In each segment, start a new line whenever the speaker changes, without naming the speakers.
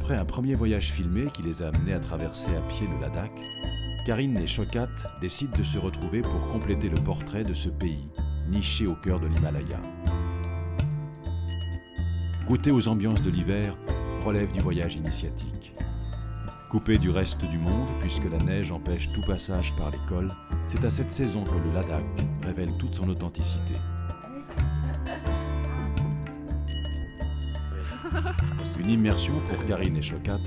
Après un premier voyage filmé qui les a amenés à traverser à pied le Ladakh, Karine et Shaukat décident de se retrouver pour compléter le portrait de ce pays, niché au cœur de l'Himalaya. Goûter aux ambiances de l'hiver relève du voyage initiatique. Coupé du reste du monde, puisque la neige empêche tout passage par les cols, c'est à cette saison que le Ladakh révèle toute son authenticité. Une immersion pour Karine et Shaukat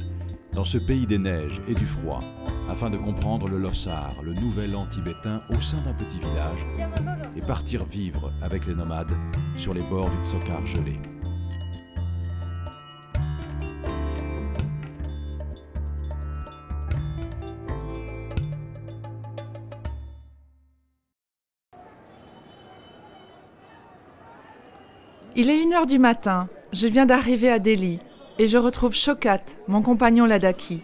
dans ce pays des neiges et du froid, afin de comprendre le Lossar, le nouvel an tibétain au sein d'un petit village, et partir vivre avec les nomades sur les bords d'une Sokar gelée.
Il est 1h du matin, je viens d'arriver à Delhi et je retrouve Shaukat, mon compagnon ladakhi.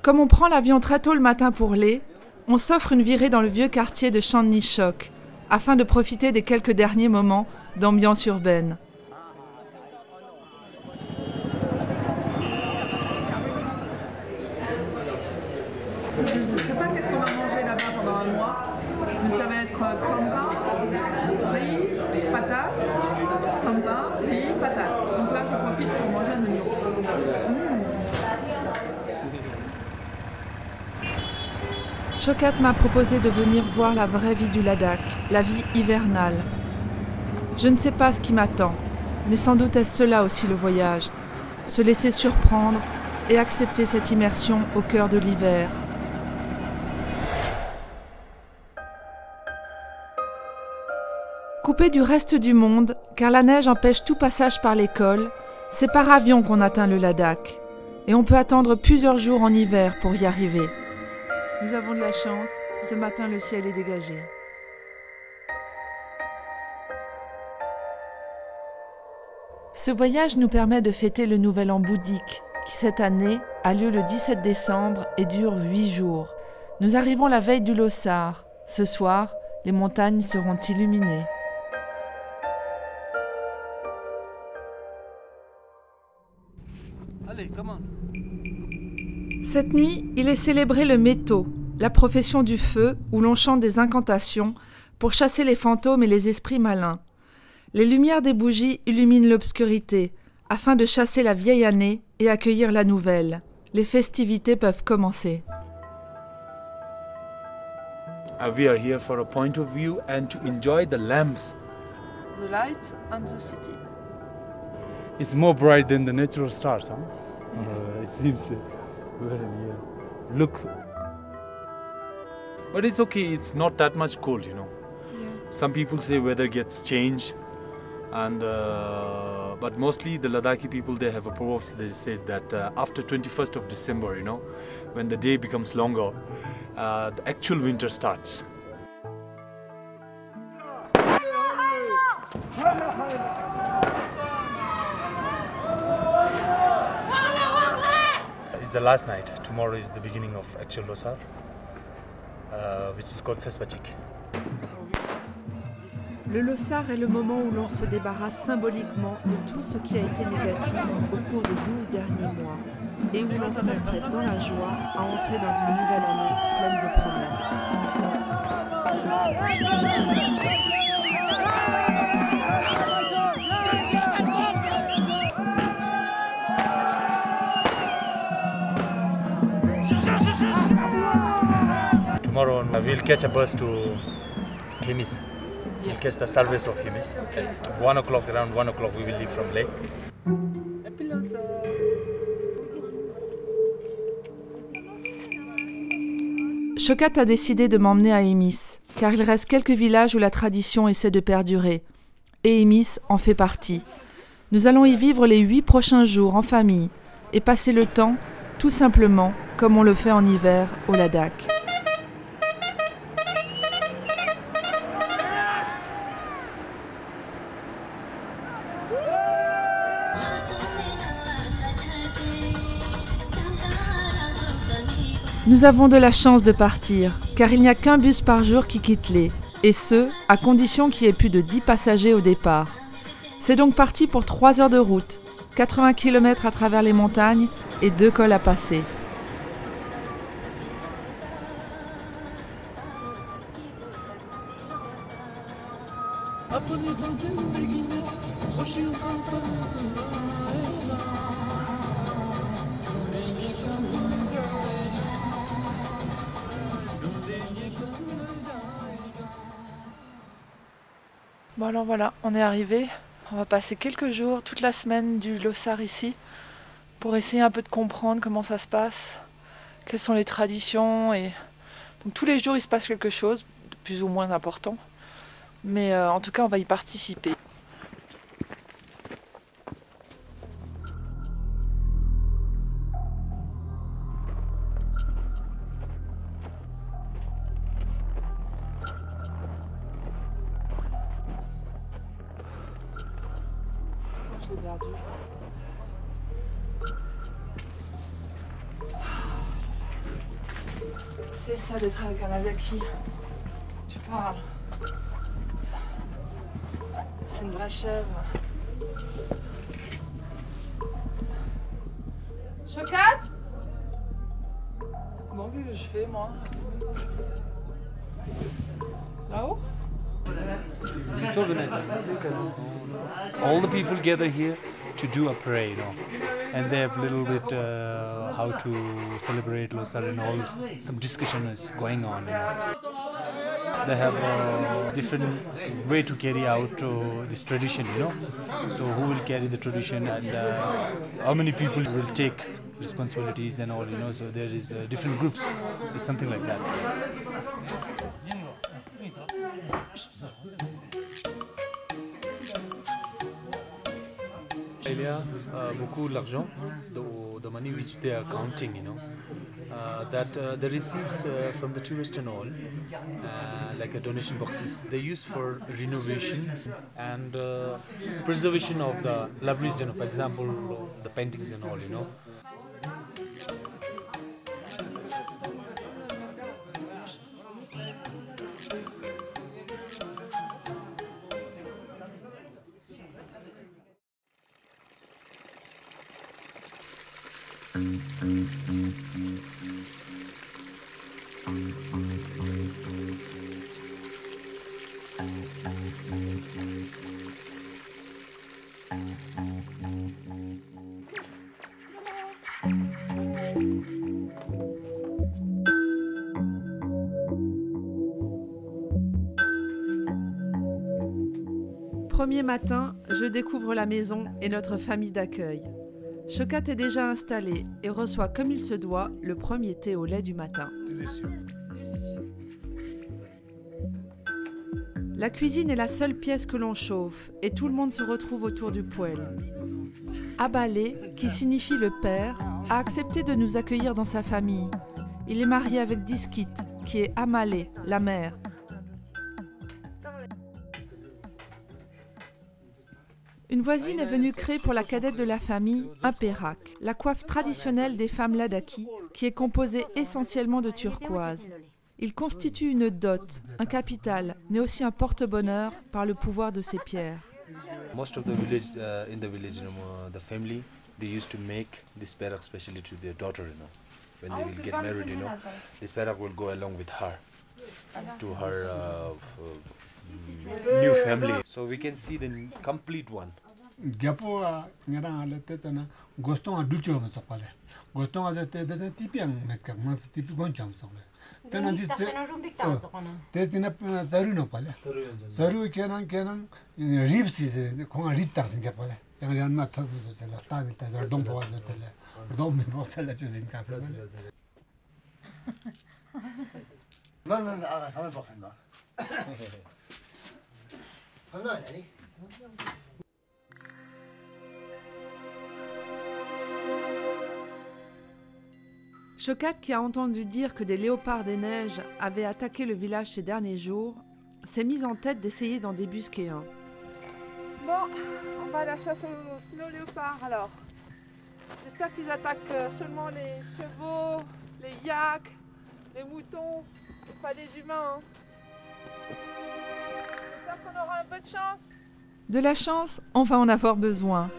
Comme on prend l'avion très tôt le matin pour Leh, on s'offre une virée dans le vieux quartier de Chandni Chowk afin de profiter des quelques derniers moments d'ambiance urbaine.
Je ne sais pas qu'est-ce qu'on va manger là-bas pendant un mois, mais ça va être tsamba, riz, patate, tsamba, riz, patate. Donc là, je profite pour manger un oignon.
Shaukat m'a proposé de venir voir la vraie vie du Ladakh, la vie hivernale. Je ne sais pas ce qui m'attend, mais sans doute est-ce cela aussi le voyage, se laisser surprendre et accepter cette immersion au cœur de l'hiver. Coupé du reste du monde, car la neige empêche tout passage par les cols, c'est par avion qu'on atteint le Ladakh. Et on peut attendre plusieurs jours en hiver pour y arriver. Nous avons de la chance, ce matin le ciel est dégagé. Ce voyage nous permet de fêter le nouvel an bouddhique, qui cette année a lieu le 17 décembre et dure 8 jours. Nous arrivons la veille du Lossar. Ce soir, les montagnes seront illuminées.
Allez, come on.
Cette nuit, il est célébré le Meto, la profession du feu où l'on chante des incantations pour chasser les fantômes et les esprits malins. Les lumières des bougies illuminent l'obscurité afin de chasser la vieille année et accueillir la nouvelle. Les festivités peuvent commencer.
We are here for a point of view and to enjoy the lamps.
The light and the city.
It's more bright than the natural stars, huh? It seems very near. Look. But it's okay, it's not that much cold, you know.
Yeah.
Some people say weather gets changed, and but mostly the Ladakhi people, they have a proverb. They say that after 21st of December, you know, when the day becomes longer, the actual winter starts. It's the last night. Tomorrow is the beginning of actual Lossar, which is called Sespachik.
Le Lossar est le moment où l'on se débarrasse symboliquement de tout ce qui a été négatif au cours des 12 derniers mois et où l'on s'apprête dans la joie à entrer dans une nouvelle année pleine de promesses.
Tomorrow we'll catch a bus to Himis. We'll catch the service of Himis. At 1 o'clock, around 1 o'clock, we will leave from Leh. Happy Lossar!
Shaukat a décidé de m'emmener à Himis, car il reste quelques villages où la tradition essaie de perdurer. Et Himis en fait partie. Nous allons y vivre les 8 prochains jours en famille et passer le temps, tout simplement, comme on le fait en hiver au Ladakh. Nous avons de la chance de partir, car il n'y a qu'un bus par jour qui quitte Leh, et ce, à condition qu'il y ait plus de 10 passagers au départ. C'est donc parti pour 3 heures de route, 80 km à travers les montagnes et 2 cols à passer. Bon alors voilà, on est arrivé. On va passer quelques jours, toute la semaine du Lossar ici, pour essayer un peu de comprendre comment ça se passe, quelles sont les traditions. Et donc tous les jours il se passe quelque chose, de plus ou moins important. Mais en tout cas on va y participer. J'ai perdu. C'est ça d'être avec un Ladakhi. Tu parles. C'est une vraie chèvre. Chocat? Bon, qu'est-ce que je fais moi? Là-haut?
All the people gather here to do a prayer, you know, and they have little bit how to celebrate Losar and all. Some discussion is going on. You know. They have a different way to carry out this tradition, you know. So who will carry the tradition and how many people will take responsibilities and all, you know. So there is different groups. It's something like that. Il y a beaucoup d'argent, the money which they are counting, you know, that they receives from the tourists and all, like a donation boxes they use for renovation and preservation of the libraries, you know, for example, the paintings and all, you know.
Premier matin, je découvre la maison et notre famille d'accueil. Chocat est déjà installé et reçoit comme il se doit le premier thé au lait du matin. La cuisine est la seule pièce que l'on chauffe et tout le monde se retrouve autour du poêle. Abalé, qui signifie le père, a accepté de nous accueillir dans sa famille. Il est marié avec Diskit, qui est Amalé, la mère. Une voisine est venue créer pour la cadette de la famille un pérak, la coiffe traditionnelle des femmes ladakhi, qui est composée essentiellement de turquoise. Il constitue une dot, un capital, mais aussi un porte-bonheur par le pouvoir de ces pierres.
Most of the village, in the village, you know, the family, they used to make this perak especially to their daughter, you know. When they will get married, you know, this perak will go along with her, to her new family. So we can see the complete one.
Gapo ngerang ale tetana gostong aducho masapale gostong azete desa tipiang metka mas tipi goncham sokle tenan dis tesina zaru no pale zaru kenan ripsi konga ripta sin gapale yang yan ma thobu se la ta mita zar dom bo azete dom me bo sala chusin ka sa non aga sa bo sen ba non ani
Chocat, qui a entendu dire que des léopards des neiges avaient attaqué le village ces derniers jours, s'est mise en tête d'essayer d'en débusquer un. Bon, on va à la chasse aux snow léopards alors. J'espère qu'ils attaquent seulement les chevaux, les yaks, les moutons, et pas les humains. J'espère qu'on aura un peu de chance. De la chance, on va en avoir besoin.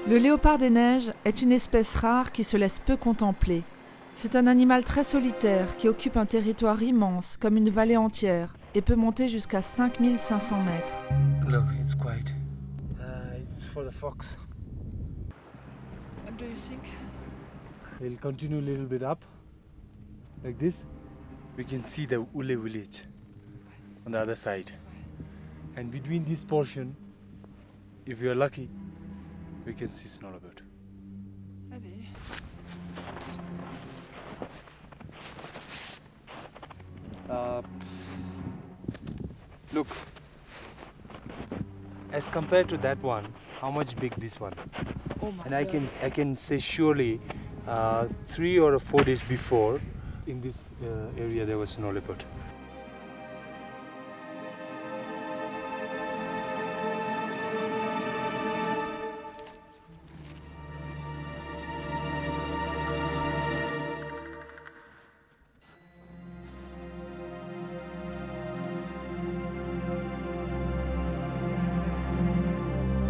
Le léopard des neiges est une espèce rare qui se laisse peu contempler. C'est un animal très solitaire qui occupe un territoire immense, comme une vallée entière, et peut monter jusqu'à 5500 mètres.
Look, it's quiet. It's for the fox.
What do you think?
We'll continue a little bit up, like this. We can see the Ule village on the other side. And between this portion, if we are lucky, we can see snow leopard.
Allez.
Look, as compared to that one, how much big this one?
Oh my
And
God.
I can say surely 3 or 4 days before, in this area there was snow leopard.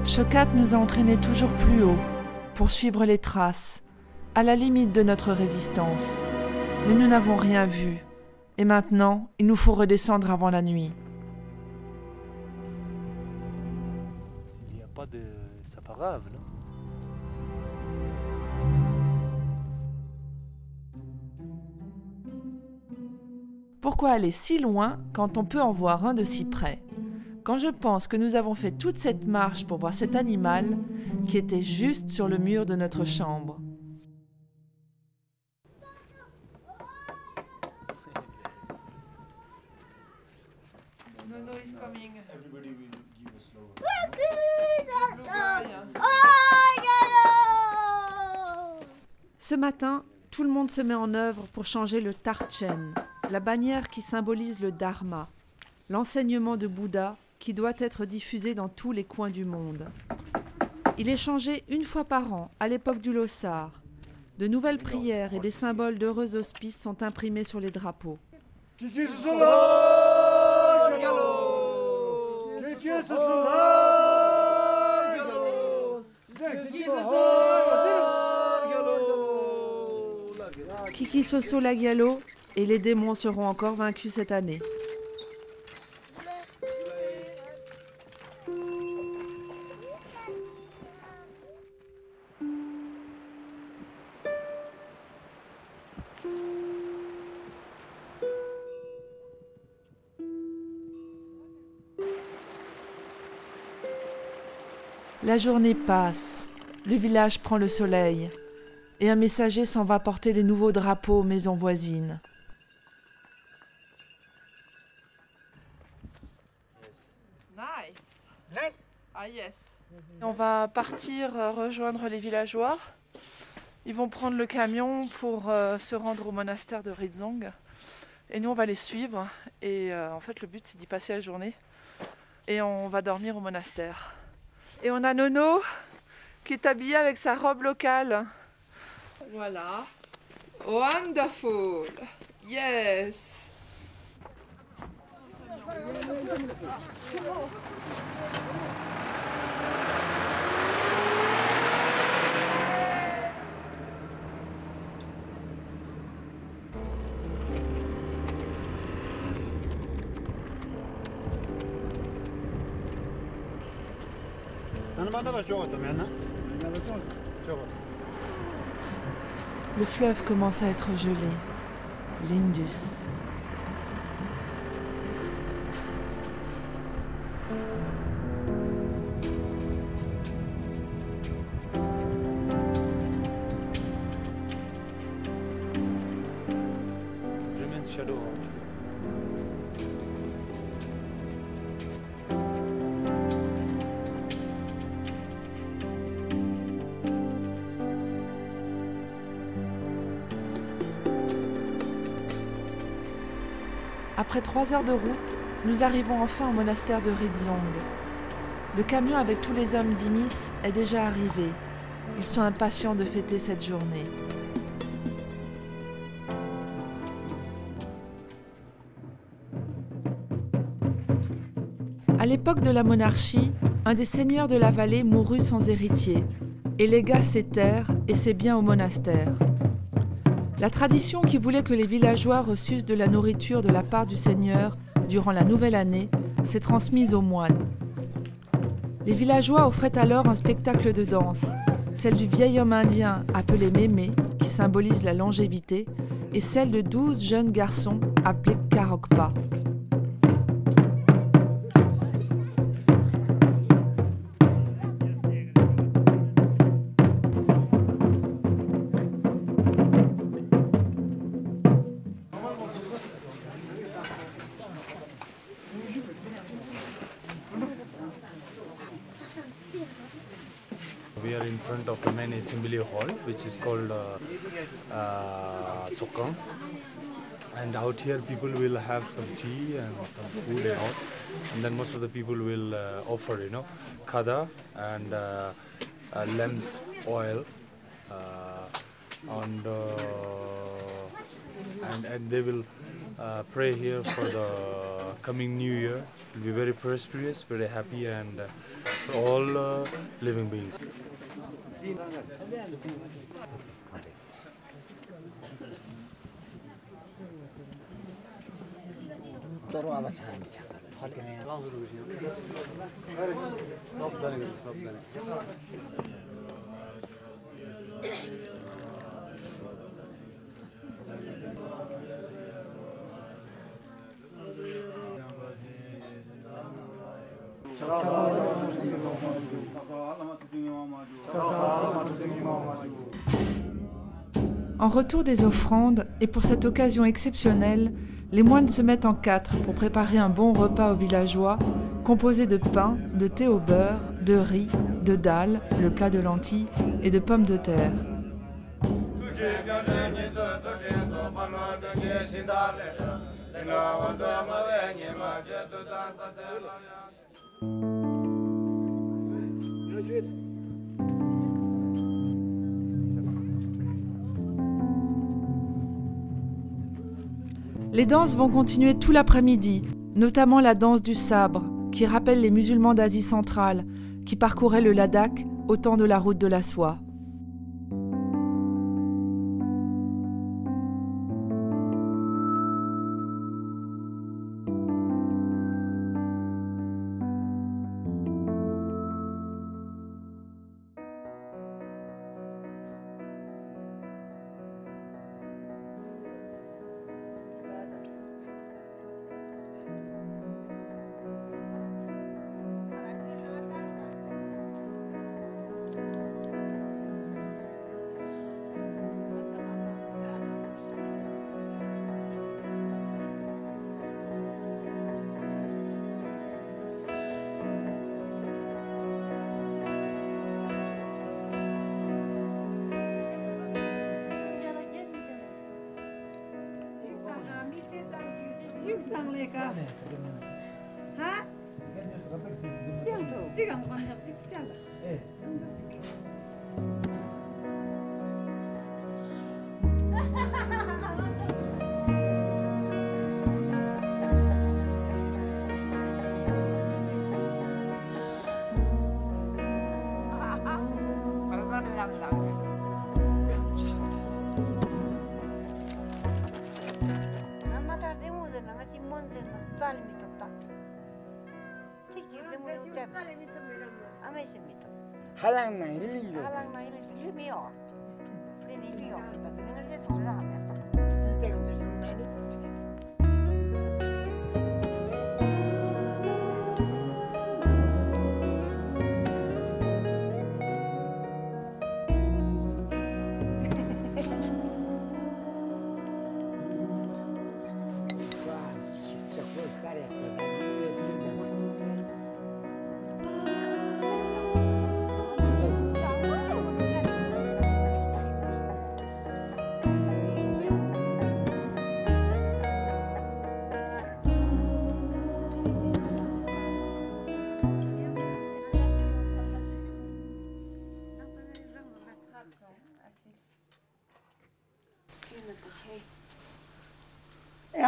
Chocat nous a entraînés toujours plus haut, pour suivre les traces, à la limite de notre résistance. Mais nous n'avons rien vu. Et maintenant, il nous faut redescendre avant la nuit.
Il n'y a pas de saparave, non?
Pourquoi aller si loin quand on peut en voir un de si près? Quand je pense que nous avons fait toute cette marche pour voir cet animal qui était juste sur le mur de notre chambre. Nono is coming.
Everybody will give a slow.
Ce matin, tout le monde se met en œuvre pour changer le Tarchen, la bannière qui symbolise le Dharma, l'enseignement de Bouddha qui doit être diffusé dans tous les coins du monde. Il est changé une fois par an, à l'époque du Lossar. De nouvelles prières et des symboles d'heureux auspices sont imprimés sur les drapeaux. Kiki Soso Lagialo et les démons seront encore vaincus cette année. La journée passe, le village prend le soleil et un messager s'en va porter les nouveaux drapeaux aux maisons voisines. Nice. Ah yes. On va partir rejoindre les villageois. Ils vont prendre le camion pour se rendre au monastère de Rizong. Et nous on va les suivre. Et en fait le but c'est d'y passer la journée. Et on va dormir au monastère. Et on a Nono qui est habillé avec sa robe locale. Voilà. Wonderful. Yes. Le fleuve commence à être gelé. L'Indus.
Remains shadow.
Après 3 heures de route, nous arrivons enfin au monastère de Rizong. Le camion avec tous les hommes d'Imis est déjà arrivé. Ils sont impatients de fêter cette journée. À l'époque de la monarchie, un des seigneurs de la vallée mourut sans héritier. et légua ses terres et ses biens au monastère. La tradition qui voulait que les villageois reçussent de la nourriture de la part du Seigneur durant la nouvelle année s'est transmise aux moines. Les villageois offraient alors un spectacle de danse, celle du vieil homme indien appelé Mémé, qui symbolise la longévité, et celle de 12 jeunes garçons appelés Karokpa.
We are in front of the main assembly hall, which is called Sokang. And out here people will have some tea and some food and all. And then most of the people will offer, khada and lamb's oil. And they will pray here for the coming new year. It will be very prosperous, very happy, and for all living beings.
En retour des offrandes, et pour cette occasion exceptionnelle, les moines se mettent en quatre pour préparer un bon repas aux villageois, composé de pain, de thé au beurre, de riz, de dalles, le plat de lentilles et de pommes de terre. Les danses vont continuer tout l'après-midi, notamment la danse du sabre, qui rappelle les musulmans d'Asie centrale, qui parcouraient le Ladakh au temps de la route de la soie.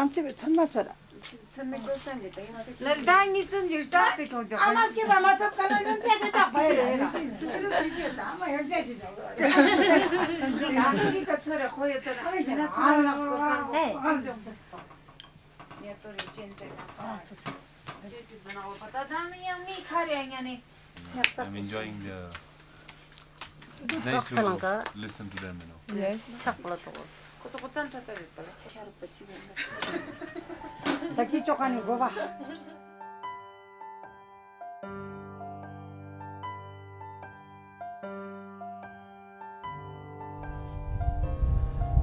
양집에 천마 줘라. 천마 줬다니까. 난 당이 쓴 일사. 아마 끼봐 맞아 깔아는 빼서 잡아야 돼.
I'm enjoying it's nice to listen to them, you know.
Yes.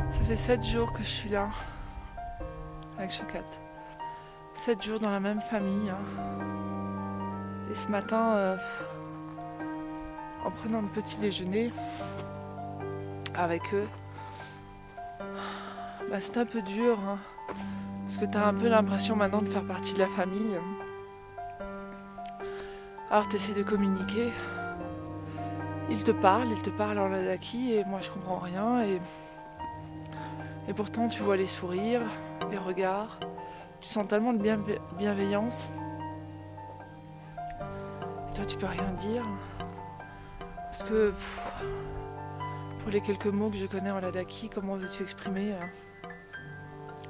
Ça fait 7 jours que je suis là, avec Chocat. 7 jours dans la même famille. Et ce matin, en prenant le petit déjeuner avec eux, bah, c'est un peu dur, hein, parce que tu as un peu l'impression maintenant de faire partie de la famille. Alors tu essaies de communiquer. Ils te parlent en ladakhi et moi je comprends rien. Et pourtant tu vois les sourires, les regards, tu sens tellement de bienveillance. Et toi tu peux rien dire. Parce que pour les quelques mots que je connais en ladakhi, comment veux-tu exprimer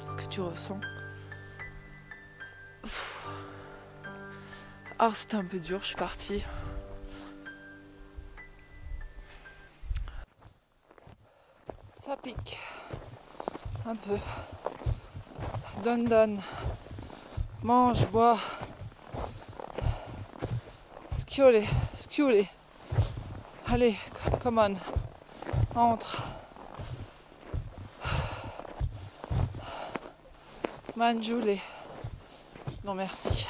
ce que tu ressens? Alors c'était un peu dur, je suis partie. Ça pique. Un peu. Donne. Mange, bois. Schiole. Allez, come on. Entre. Mangiule. Non, merci.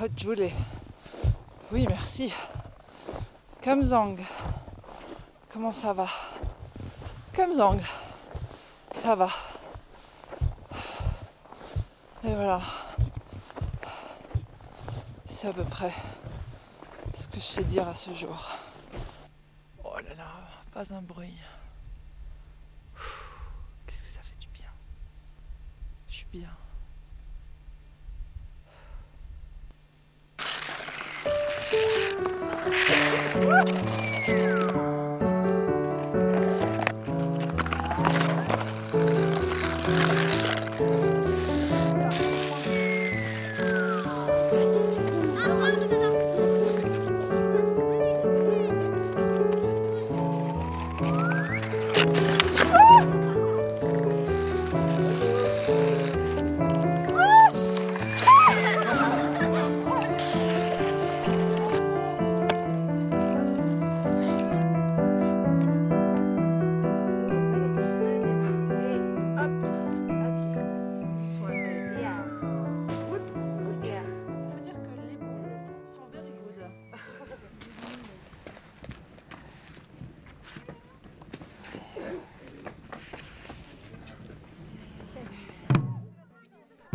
Hotjule. Oui, merci. Kamzang. Comment ça va? Kamzang. Ça va. Et voilà. C'est à peu près ce que je sais dire à ce jour. Oh là là, pas un bruit. Qu'est-ce que ça fait du bien. Je suis bien.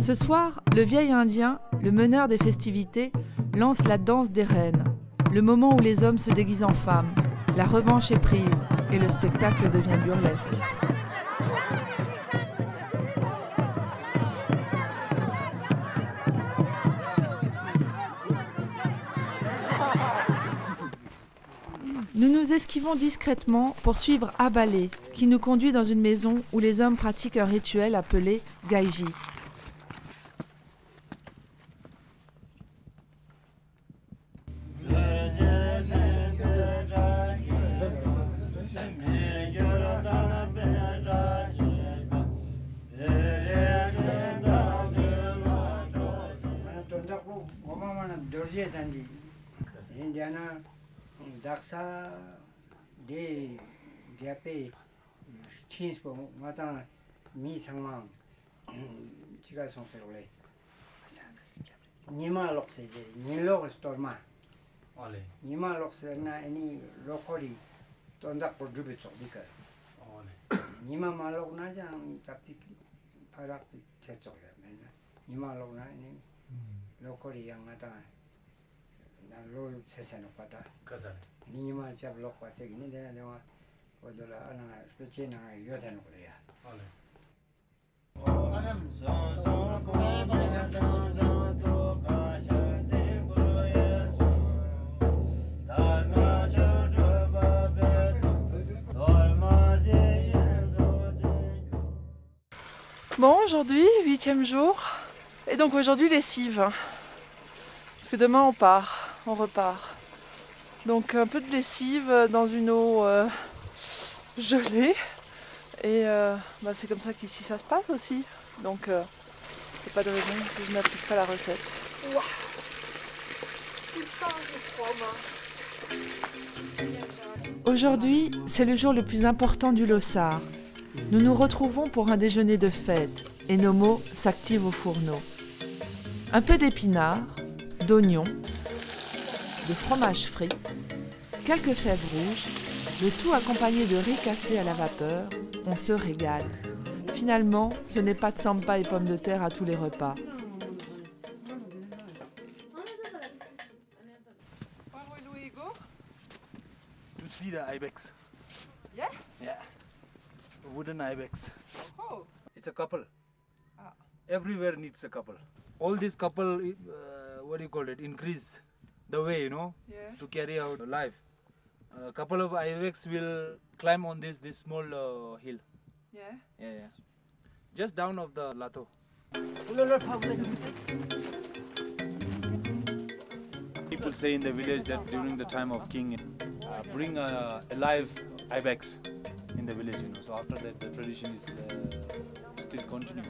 Ce soir, le vieil Indien, le meneur des festivités, lance la danse des reines, le moment où les hommes se déguisent en femmes, la revanche est prise et le spectacle devient burlesque. Nous nous esquivons discrètement pour suivre Abalé, qui nous conduit dans une maison où les hommes pratiquent un rituel appelé Gaiji.
Indiana Daksa de Diape Chins pour matin mi sangma chiga son serole Nima lokse nilo storma
Ole.
Nima lokse na any lokori tonda por dubi so dika
Ole.
Nima malok na jang tapti parak checho ya men Nima lok na ni lokori yang mata lol seseno pata
Kazan.
ni ma chap lok pa che ni de de wa odola ana speche na yodan ko ya
Ole.
Dharma
Bon, aujourd'hui, 8e jour. Et donc aujourd'hui, lessive. Parce que demain, on repart. Donc un peu de lessive dans une eau gelée. Et c'est comme ça qu'ici ça se passe aussi. Donc il n'y a pas de raison que je n'applique pas la recette. Wow. Aujourd'hui, c'est le jour le plus important du Lossar. Nous nous retrouvons pour un déjeuner de fête et nos mots s'activent au fourneau. Un peu d'épinards, d'oignons, de fromage frit, quelques fèves rouges, le tout accompagné de riz cassé à la vapeur. On se régale. Finalement, ce n'est pas de tsampa et pommes de terre à tous les repas.
To see the ibex.
Yeah?
Yeah. A wooden ibex.
Oh.
It's a couple.
Ah.
Everywhere needs a couple. All these couple, what do you call it, increase the way, you know,
Yeah.
to carry out life. A couple of ibex will climb on this small hill.
Yeah.
Yeah. Just down of the lato. People say in the village that during the time of king, bring a live ibex in the village, you know. So after that, the tradition is still continuing.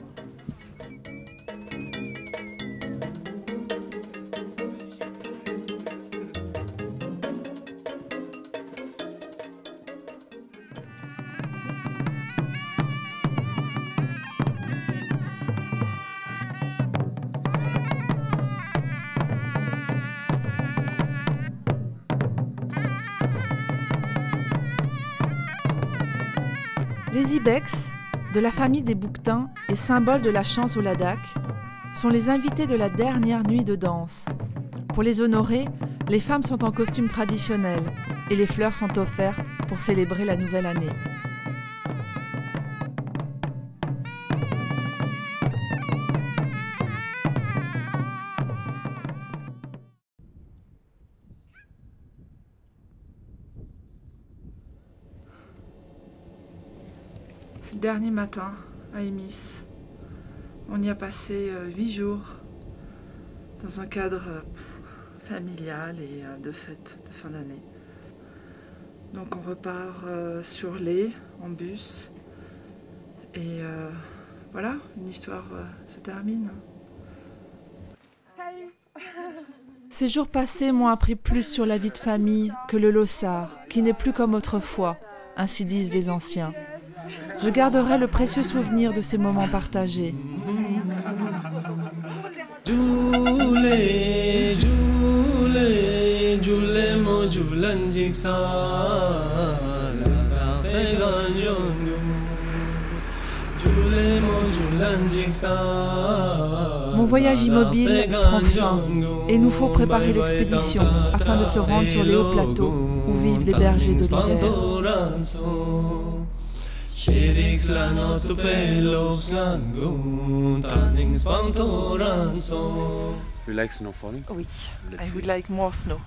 Les ibex, de la famille des bouquetins et symbole de la chance au Ladakh, sont les invités de la dernière nuit de danse. Pour les honorer, les femmes sont en costume traditionnel et les fleurs sont offertes pour célébrer la nouvelle année. C'est le dernier matin à Emis. On y a passé 8 jours dans un cadre familial et de fête de fin d'année. Donc on repart sur l'Aie en bus et voilà, une histoire se termine. Ces jours passés m'ont appris plus sur la vie de famille que le Lossar, qui n'est plus comme autrefois, ainsi disent les anciens. Je garderai le précieux souvenir de ces moments partagés. Mon voyage immobile prend fin et il nous faut préparer l'expédition afin de se rendre sur les hauts plateaux où vivent les bergers de l'hiver.
You like snow falling?
Oui, I would like more snow.